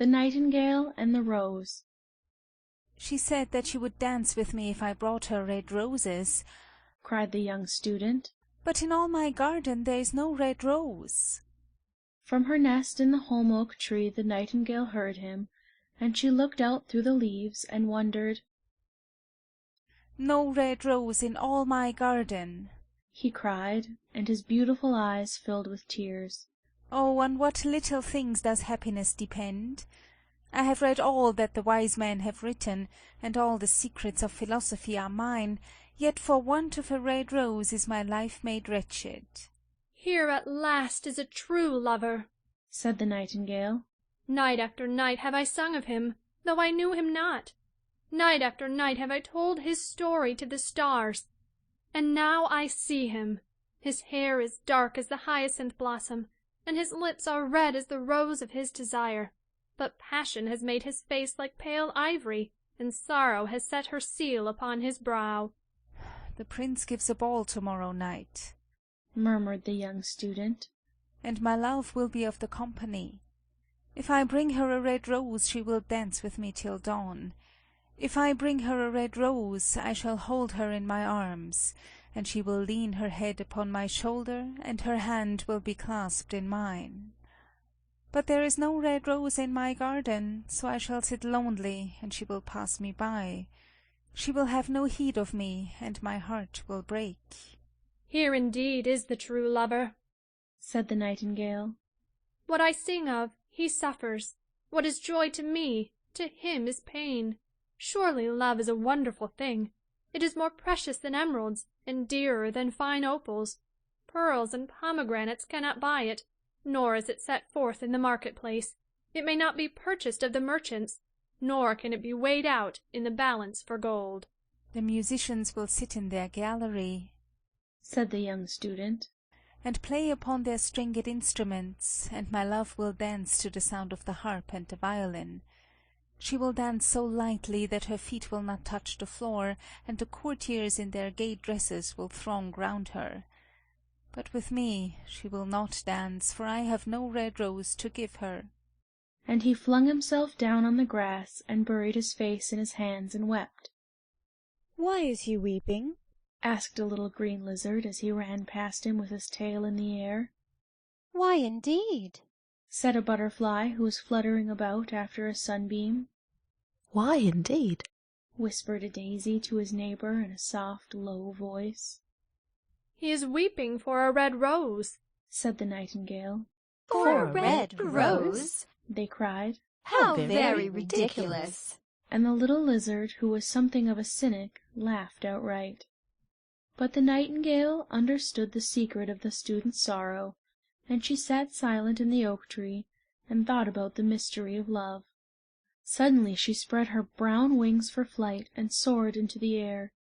The Nightingale and the Rose. "She said that she would dance with me if I brought her red roses," cried the young student. "but in all my garden there is no red rose." From her nest in the holm oak tree the Nightingale heard him, and she looked out through the leaves and wondered. "No red rose in all my garden," he cried, and his beautiful eyes filled with tears. "Oh, on what little things does happiness depend! I have read all that the wise men have written, and all the secrets of philosophy are mine, yet for want of a red rose is my life made wretched." "Here at last is a true lover," said the Nightingale. "Night after night have I sung of him, though I knew him not. Night after night have I told his story to the stars. And now I see him. His hair is dark as the hyacinth blossom, and his lips are red as the rose of his desire. But passion has made his face like pale ivory, and sorrow has set her seal upon his brow." "The prince gives a ball to-morrow night," murmured the young student, "and my love will be of the company. If I bring her a red rose she will dance with me till dawn. If I bring her a red rose I shall hold her in my arms, and she will lean her head upon my shoulder, and her hand will be clasped in mine. But there is no red rose in my garden, so I shall sit lonely, and she will pass me by. She will have no heed of me, and my heart will break." "Here indeed is the true lover," said the Nightingale. "What I sing of, he suffers. What is joy to me, to him is pain. Surely love is a wonderful thing. It is more precious than emeralds, and dearer than fine opals. Pearls and pomegranates cannot buy it, nor is it set forth in the market-place. It may not be purchased of the merchants, nor can it be weighed out in the balance for gold." "The musicians will sit in their gallery," said the young student, "and play upon their stringed instruments, and my love will dance to the sound of the harp and the violin. She will dance so lightly that her feet will not touch the floor, and the courtiers in their gay dresses will throng round her. But with me she will not dance, for I have no red rose to give her." And he flung himself down on the grass and buried his face in his hands and wept. "Why is he weeping?" asked a little green lizard as he ran past him with his tail in the air. "Why, indeed?" said a butterfly who was fluttering about after a sunbeam. "Why, indeed?" whispered a daisy to his neighbor in a soft, low voice. "He is weeping for a red rose," said the Nightingale. "For a red rose?" they cried. "How very ridiculous!" And the little lizard, who was something of a cynic, laughed outright. But the Nightingale understood the secret of the student's sorrow, and she sat silent in the oak tree and thought about the mystery of love. Suddenly she spread her brown wings for flight and soared into the air.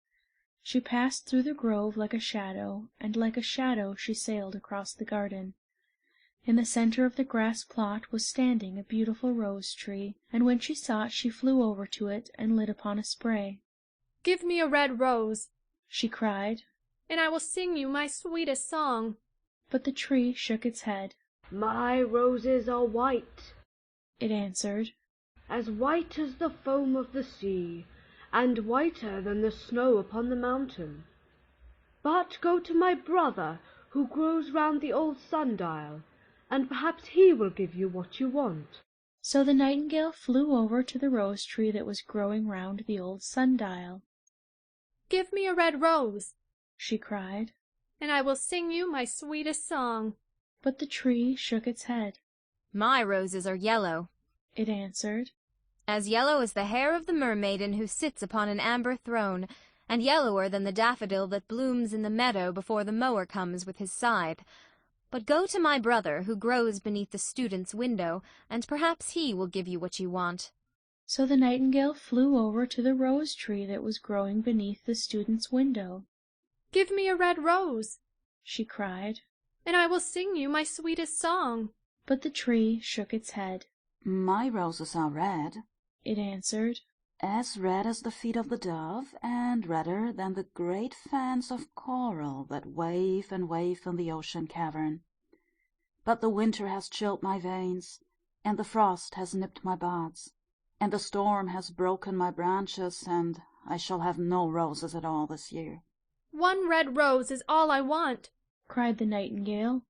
She passed through the grove like a shadow, and like a shadow she sailed across the garden. In the center of the grass plot was standing a beautiful rose tree, and when she saw it she flew over to it and lit upon a spray. "Give me a red rose," she cried, "and I will sing you my sweetest song." but the tree shook its head. "My roses are white," it answered, "as white as the foam of the sea, and whiter than the snow upon the mountain. But go to my brother, who grows round the old sundial, and perhaps he will give you what you want." So the Nightingale flew over to the rose tree that was growing round the old sundial. "Give me a red rose," she cried, "and I will sing you my sweetest song." but the tree shook its head. "My roses are yellow," it answered, "as yellow as the hair of the mermaiden who sits upon an amber throne, and yellower than the daffodil that blooms in the meadow before the mower comes with his scythe. But go to my brother, who grows beneath the student's window, and perhaps he will give you what you want." So the Nightingale flew over to the rose tree that was growing beneath the student's window. "Give me a red rose," she cried, "and I will sing you my sweetest song." but the tree shook its head. "My roses are red," it answered, "as red as the feet of the dove, and redder than the great fans of coral that wave and wave in the ocean cavern. But the winter has chilled my veins, and the frost has nipped my buds, and the storm has broken my branches, and I shall have no roses at all this year." "One red rose is all I want," cried the Nightingale.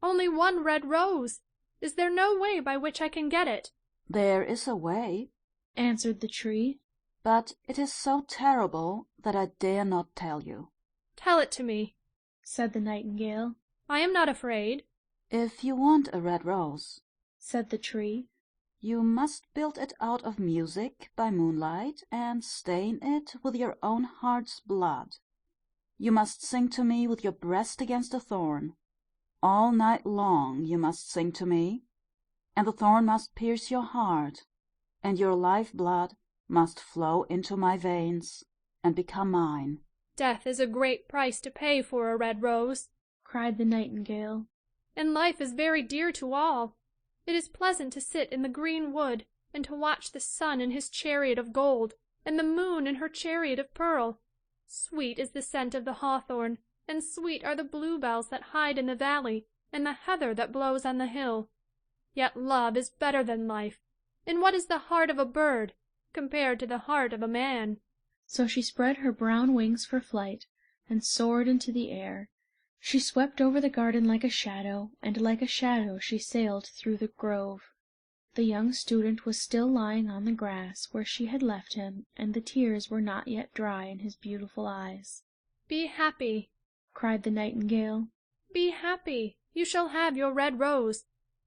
"only one red rose. Is there no way by which I can get it?" "There is a way," answered the tree, "but it is so terrible that I dare not tell you." "Tell it to me," said the Nightingale. "I am not afraid." "If you want a red rose," said the tree, "you must build it out of music by moonlight, and stain it with your own heart's blood. You must sing to me with your breast against a thorn. All night long you must sing to me, and the thorn must pierce your heart, and your life blood must flow into my veins and become mine." "Death is a great price to pay for a red rose," cried the Nightingale, "and life is very dear to all. It is pleasant to sit in the green wood, and to watch the sun in his chariot of gold, and the moon in her chariot of pearl. Sweet is the scent of the hawthorn, and sweet are the bluebells that hide in the valley, and the heather that blows on the hill. Yet love is better than life, and what is the heart of a bird compared to the heart of a man?" So she spread her brown wings for flight, and soared into the air. She swept over the garden like a shadow, and like a shadow she sailed through the grove. The young student was still lying on the grass where she had left him, and the tears were not yet dry in his beautiful eyes. "Be happy," cried the Nightingale. "be happy. You shall have your red rose.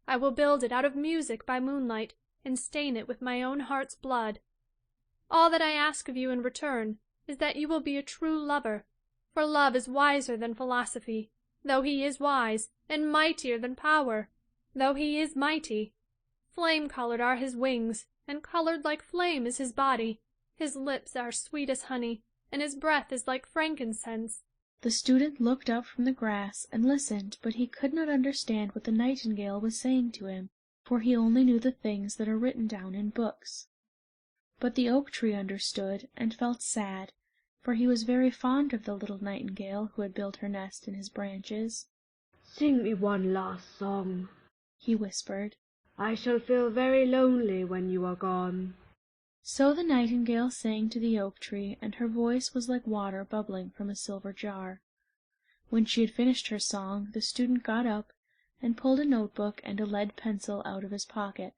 I will build it out of music by moonlight, and stain it with my own heart's blood. All that I ask of you in return is that you will be a true lover, for love is wiser than philosophy, though he is wise, and mightier than power, though he is mighty. Flame-colored are his wings, and colored like flame is his body. His lips are sweet as honey, and his breath is like frankincense." The student looked up from the grass and listened, but he could not understand what the Nightingale was saying to him, for he only knew the things that are written down in books. But the oak tree understood, and felt sad, for he was very fond of the little Nightingale who had built her nest in his branches. "Sing me one last song," he whispered. "I shall feel very lonely when you are gone." So the Nightingale sang to the oak tree, and her voice was like water bubbling from a silver jar. When she had finished her song, the student got up and pulled a notebook and a lead pencil out of his pocket.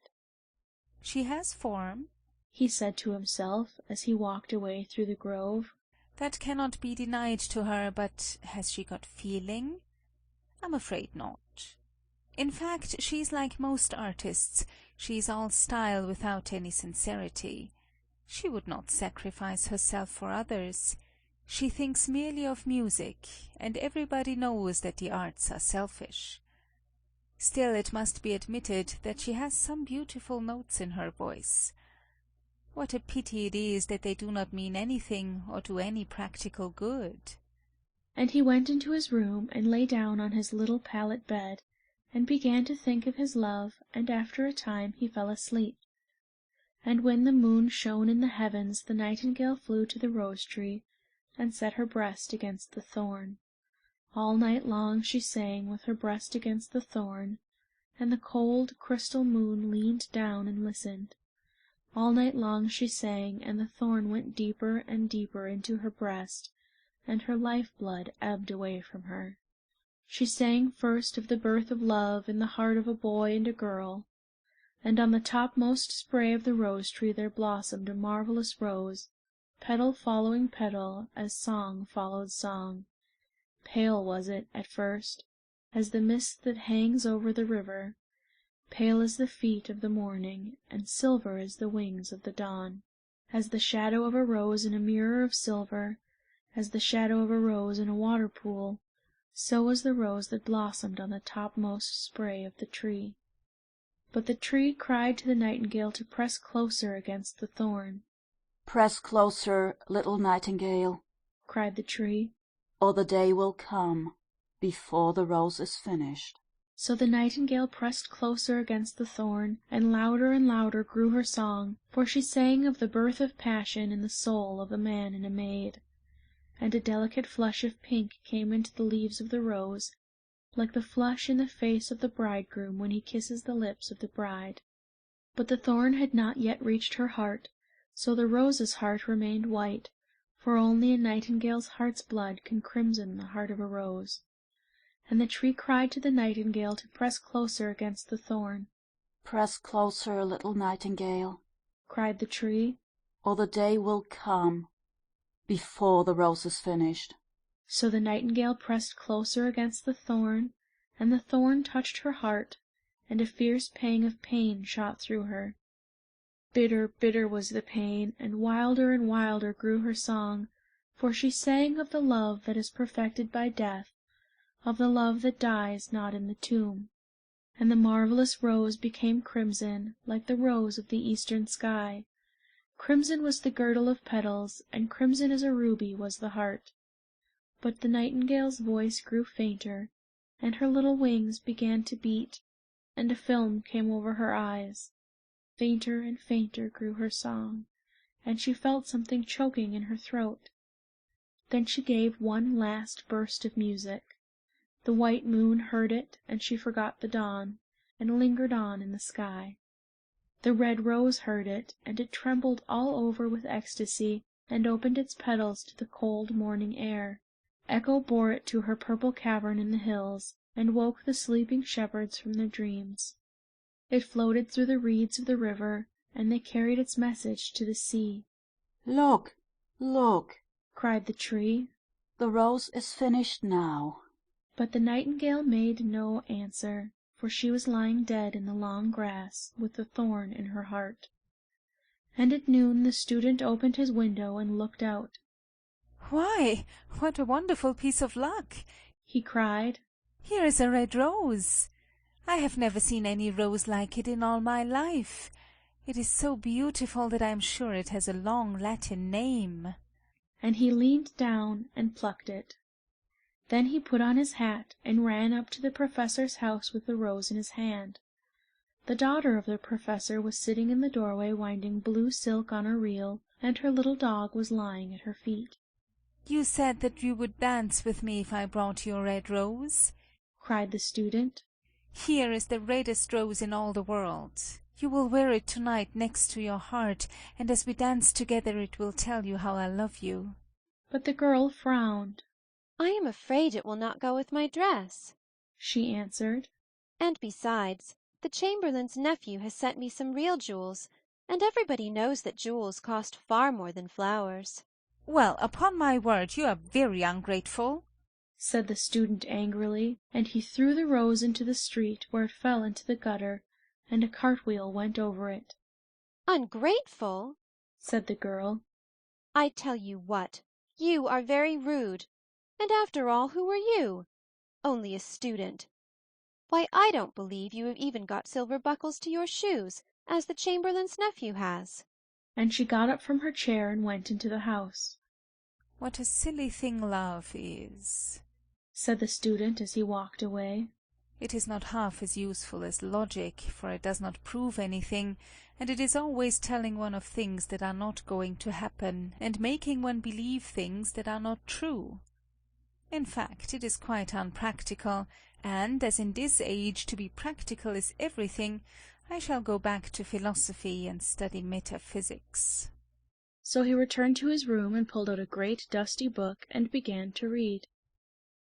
"She has form," he said to himself as he walked away through the grove. "That cannot be denied to her, but has she got feeling? I'm afraid not. In fact, she's like most artists, she's all style without any sincerity. She would not sacrifice herself for others. She thinks merely of music, and everybody knows that the arts are selfish. Still, it must be admitted that she has some beautiful notes in her voice. What a pity it is that they do not mean anything or do any practical good." And he went into his room and lay down on his little pallet bed, and began to think of his love, and after a time he fell asleep. And when the moon shone in the heavens, the Nightingale flew to the rose tree, and set her breast against the thorn. All night long she sang with her breast against the thorn, and the cold crystal moon leaned down and listened. All night long she sang, and the thorn went deeper and deeper into her breast, and her life-blood ebbed away from her. She sang first of the birth of love in the heart of a boy and a girl, and on the topmost spray of the rose-tree there blossomed a marvellous rose, petal following petal, as song followed song. Pale was it, at first, as the mist that hangs over the river, pale as the feet of the morning, and silver as the wings of the dawn. As the shadow of a rose in a mirror of silver, as the shadow of a rose in a water-pool, so was the rose that blossomed on the topmost spray of the tree. But the tree cried to the Nightingale to press closer against the thorn. "Press closer, little Nightingale," cried the tree, "or the day will come before the rose is finished." So the Nightingale pressed closer against the thorn, and louder grew her song, for she sang of the birth of passion in the soul of a man and a maid. And a delicate flush of pink came into the leaves of the rose, like the flush in the face of the bridegroom when he kisses the lips of the bride. But the thorn had not yet reached her heart, so the rose's heart remained white, for only a nightingale's heart's blood can crimson the heart of a rose. And the tree cried to the nightingale to press closer against the thorn. "Press closer, little nightingale," cried the tree, "or the day will come before the rose is finished." So the nightingale pressed closer against the thorn, and the thorn touched her heart, and a fierce pang of pain shot through her. Bitter, bitter was the pain, and wilder grew her song, for she sang of the love that is perfected by death, of the love that dies not in the tomb. And the marvellous rose became crimson, like the rose of the eastern sky. Crimson was the girdle of petals, and crimson as a ruby was the heart. But the nightingale's voice grew fainter, and her little wings began to beat, and a film came over her eyes. Fainter and fainter grew her song, and she felt something choking in her throat. Then she gave one last burst of music. The white moon heard it, and she forgot the dawn, and lingered on in the sky. The red rose heard it, and it trembled all over with ecstasy, and opened its petals to the cold morning air. Echo bore it to her purple cavern in the hills, and woke the sleeping shepherds from their dreams. It floated through the reeds of the river, and they carried its message to the sea. "Look, look!" cried the tree. "The rose is finished now." But the nightingale made no answer, for she was lying dead in the long grass, with the thorn in her heart. And at noon the student opened his window and looked out. "Why, what a wonderful piece of luck!" he cried. "Here is a red rose. I have never seen any rose like it in all my life. It is so beautiful that I am sure it has a long Latin name." And he leaned down and plucked it. Then he put on his hat and ran up to the professor's house with the rose in his hand. The daughter of the professor was sitting in the doorway winding blue silk on a reel, and her little dog was lying at her feet. "You said that you would dance with me if I brought you a red rose," cried the student. "Here is the reddest rose in all the world. You will wear it tonight next to your heart, and as we dance together it will tell you how I love you." But the girl frowned. "I am afraid it will not go with my dress," she answered. "and besides, the chamberlain's nephew has sent me some real jewels, and everybody knows that jewels cost far more than flowers." "Well, upon my word, you are very ungrateful," said the student angrily, and he threw the rose into the street, where it fell into the gutter, and a cartwheel went over it. "Ungrateful!" said the girl. "I tell you what, you are very rude. And after all, who are you? Only a student. Why, I don't believe you have even got silver buckles to your shoes, as the chamberlain's nephew has." And she got up from her chair and went into the house. "What a silly thing love is," said the student as he walked away. "It is not half as useful as logic, for it does not prove anything, and it is always telling one of things that are not going to happen, and making one believe things that are not true. In fact, it is quite unpractical, and as in this age to be practical is everything, I shall go back to philosophy and study metaphysics." So he returned to his room and pulled out a great dusty book and began to read.